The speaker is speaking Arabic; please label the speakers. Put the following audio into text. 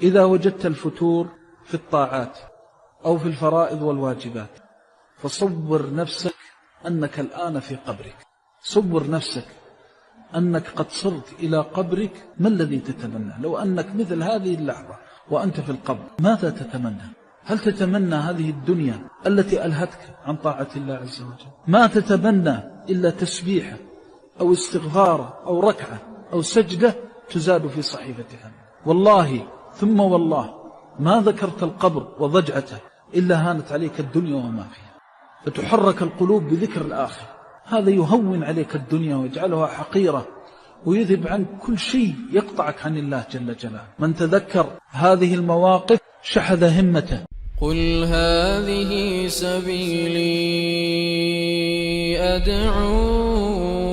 Speaker 1: إذا وجدت الفتور في الطاعات أو في الفرائض والواجبات فصور نفسك أنك الآن في قبرك، صور نفسك أنك قد صرت إلى قبرك. ما الذي تتمنى لو أنك مثل هذه اللحظة وأنت في القبر؟ ماذا تتمنى؟ هل تتمنى هذه الدنيا التي ألهتك عن طاعة الله عز وجل؟ ما تتمنى إلا تسبيحة أو استغفار أو ركعة أو سجدة تزاد في صحيفتها. والله ثم والله ما ذكرت القبر وضجعته إلا هانت عليك الدنيا وما فيها، فتحرك القلوب بذكر الآخر. هذا يهون عليك الدنيا ويجعلها حقيرة ويذهب عنك كل شيء يقطعك عن الله جل جلاله. من تذكر هذه المواقف شحذ همته.
Speaker 2: قل هذه سبيلي أدعو